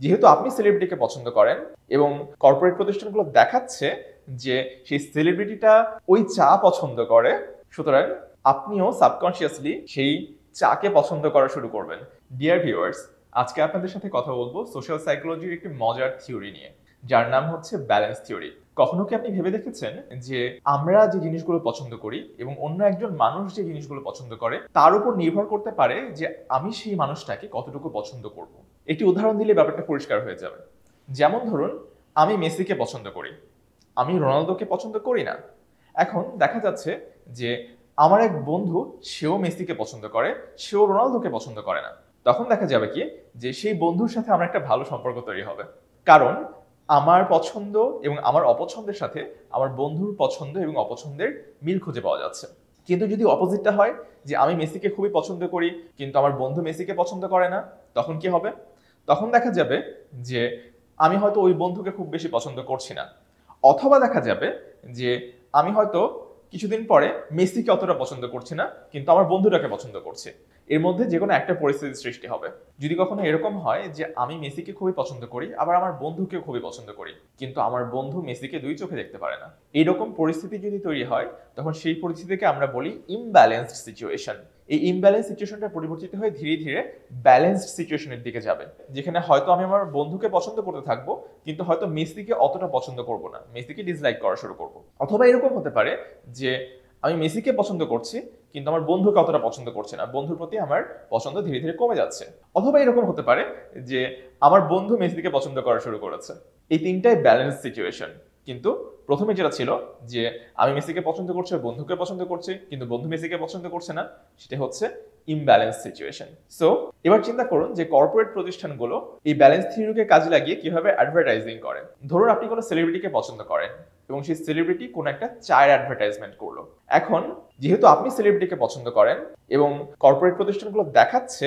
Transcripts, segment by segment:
যেহেতু আপনি সেলিব্রিটিকে পছন্দ করেন এবং কর্পোরেট প্রতিষ্ঠানগুলো দেখাচ্ছে যে সেই সেলিব্রিটিটা ওই চা পছন্দ করে, সুতরাং আপনিও সাবকনশিয়াসলি সেই চাকে পছন্দ করা শুরু করবেন। ডিয়ার ভিউয়ার্স, আজকে আপনাদের সাথে কথা বলবো সোশ্যাল সাইকোলজির একটি মজার থিওরি নিয়ে, যার নাম হচ্ছে ব্যালেন্স থিওরি। কখনো কি আপনি ভেবে দেখেছেন যে আমরা যে জিনিসগুলো পছন্দ করি এবং অন্য একজন মানুষ যে জিনিসগুলো পছন্দ করে তার উপর নির্ভর করতে পারে যে আমি সেই মানুষটাকে কতটুকু পছন্দ করব? একটি উদাহরণ দিলে ব্যাপারটা পরিষ্কার হয়ে যাবে। যেমন ধরুন, আমি মেসিকে পছন্দ করি, আমি রোনালদোকে পছন্দ করি না। এখন দেখা যাচ্ছে যে আমার এক বন্ধু, সেও মেসিকে পছন্দ করে, সেও রোনালদোকে পছন্দ করে না। তখন দেখা যাবে কি যে সেই বন্ধুর সাথে আমার একটা ভালো সম্পর্ক তৈরি হবে, কারণ আমার পছন্দ এবং আমার অপছন্দের সাথে আমার বন্ধুর পছন্দ এবং অপছন্দের মিল খুঁজে পাওয়া যাচ্ছে। কিন্তু যদি অপোজিটটা হয় যে আমি মেসিকে খুবই পছন্দ করি কিন্তু আমার বন্ধু মেসিকে পছন্দ করে না, তখন কি হবে? তখন দেখা যাবে যে আমি হয়তো ওই বন্ধুকে খুব বেশি পছন্দ করছি না, অথবা দেখা যাবে যে আমি হয়তো কিছুদিন পরে মেসিকে অতটা পছন্দ করছি না কিন্তু আমার বন্ধুটাকে পছন্দ করছি। এর মধ্যে যে কোনো একটা পরিস্থিতির সৃষ্টি হবে। যদি কখনো এরকম হয় যে আমি মেসিকে খুবই পছন্দ করি আবার আমার বন্ধুকেও খুবই পছন্দ করি, কিন্তু আমার বন্ধু মেসিকে দুই চোখে দেখতে পারে না, এইরকম পরিস্থিতি যদি তৈরি হয় তখন সেই পরিস্থিতিকে আমরা বলি ইমব্যালেন্সড সিচুয়েশন। এই ইমব্যালেন্স সিচুয়েশনটা পরিবর্তিত হয়ে ধীরে ধীরে ব্যালেন্সড সিচুয়েশনের দিকে যাবে, যেখানে হয়তো আমি আমার বন্ধুকে পছন্দ করতে থাকবো কিন্তু হয়তো মেসিকে অতটা পছন্দ করব না, মেসিকে ডিসলাইক করা শুরু করব। অথবা এরকম হতে পারে যে আমি মেসিকে পছন্দ করছি কিন্তু আমার বন্ধুকে অতটা পছন্দ করছে না, বন্ধুর প্রতি আমার পছন্দ ধীরে ধীরে কমে যাচ্ছে। অথবা এরকম হতে পারে যে আমার বন্ধু মেসিকে পছন্দ করা শুরু করেছে। এই তিনটাই ব্যালেন্স সিচুয়েশন। কিন্তু প্রথমে যেটা ছিল যে আমি মেসিকে পছন্দ করছি, বন্ধুকে পছন্দ করছি কিন্তু বন্ধু মেসিকে পছন্দ করছে না, সেটা হচ্ছে ইমব্যালেন্স সিচুয়েশন। সো এবার চিন্তা করুন যে কর্পোরেট প্রতিষ্ঠানগুলো এই ব্যালেন্স থিওরিকে কাজে লাগিয়ে কিভাবে অ্যাডভার্টাইজিং করে। ধরুন আপনি কোনো সেলিব্রিটিকে পছন্দ করেন এবং সেই সেলিব্রিটি কোনো একটা চায়ের অ্যাডভার্টাইজমেন্ট করলো। এখন যেহেতু আপনি সেলিব্রিটিকে পছন্দ করেন এবং কর্পোরেট প্রতিষ্ঠানগুলো দেখাচ্ছে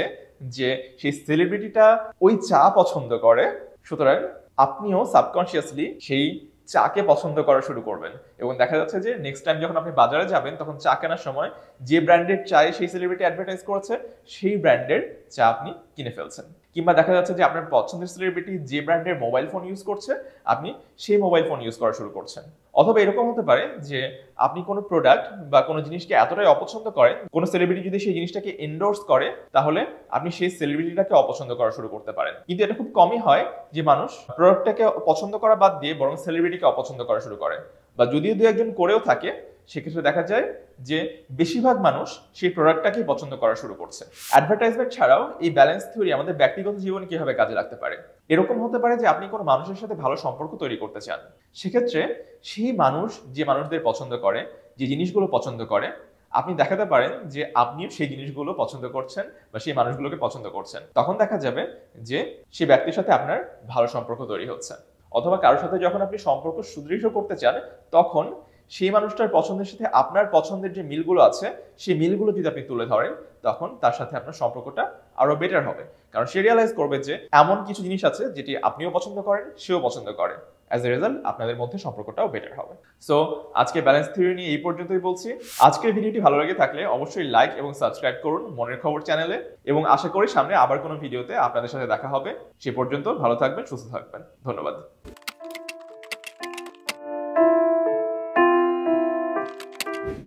যে সেই সেলিব্রিটিটা ওই চা পছন্দ করে, সুতরাং আপনিও সাবকনশিয়াসলি সেই চাকে পছন্দ করা শুরু করবেন। এবং দেখা যাচ্ছে যে নেক্সট টাইম যখন আপনি বাজারে যাবেন তখন চা কেনার সময় যে ব্র্যান্ডের চায়ে সেই সেলিব্রিটি অ্যাডভার্টাইজ করেছে সেই ব্র্যান্ডের চা আপনি কিনে ফেলছেন। কিংবা দেখা যাচ্ছে যে আপনার পছন্দের সেলিব্রিটি যে ব্র্যান্ডের মোবাইল ফোন ইউজ করছে আপনি সেই মোবাইল ফোন ইউজ করা শুরু করছেন। অথবা এরকম হতে পারে যে আপনি কোনো প্রোডাক্ট বা কোনো জিনিসকে এতটাই অপছন্দ করেন, কোনো সেলিব্রিটি যদি সেই জিনিসটাকে এন্ডোর্স করে তাহলে আপনি সেই সেলিব্রিটিটাকে অপছন্দ করা শুরু করতে পারেন। কিন্তু এটা খুব কমই হয় যে মানুষ প্রোডাক্টটাকে পছন্দ করা বাদ দিয়ে বরং সেলিব্রিটিকে অপছন্দ করা শুরু করে, বা যদিও দু একজন করেও থাকে সেক্ষেত্রে দেখা যায় যে বেশিরভাগ মানুষ সেই প্রোডাক্টটাকেই পছন্দ করা শুরু করছে। অ্যাডভার্টাইজমেন্ট ছাড়াও এই ব্যালেন্স থিওরি আমাদের ব্যক্তিগত জীবনে কিভাবে কাজে লাগতে পারে? এরকম হতে পারে যে আপনি কোনো মানুষের সাথে ভালো সম্পর্ক তৈরি করতে চান, সেক্ষেত্রে সেই মানুষ যে মানুষদের পছন্দ করে, যে জিনিসগুলো পছন্দ করে, আপনি দেখাতে পারেন যে আপনিও সেই জিনিসগুলো পছন্দ করছেন বা সেই মানুষগুলোকে পছন্দ করছেন। তখন দেখা যাবে যে সেই ব্যক্তির সাথে আপনার ভালো সম্পর্ক তৈরি হচ্ছে। অথবা কারোর সাথে যখন আপনি সম্পর্ক সুদৃঢ় করতে চান তখন সেই মানুষটার পছন্দের সাথে আপনার পছন্দের যে মিলগুলো আছে সেই মিলগুলো যদি আপনি তুলে ধরেন তখন তার সাথে আপনার সম্পর্কটা আরো বেটার হবে, কারণ সে রিয়ালাইজ করবে যে এমন কিছু জিনিস আছে যেটি আপনিও পছন্দ করেন, সেও পছন্দ করে। অ্যাজ এ রেজাল্ট আপনাদের মধ্যে সম্পর্কটাও বেটার হবে। সো আজকে ব্যালেন্স থিওরি নিয়ে এই পর্যন্তই বলছি। আজকের ভিডিওটি ভালো লেগে থাকলে অবশ্যই লাইক এবং সাবস্ক্রাইব করুন মনের খবর চ্যানেলে, এবং আশা করি সামনে আবার কোনো ভিডিওতে আপনাদের সাথে দেখা হবে। সে পর্যন্ত ভালো থাকবেন, সুস্থ থাকবেন। ধন্যবাদ।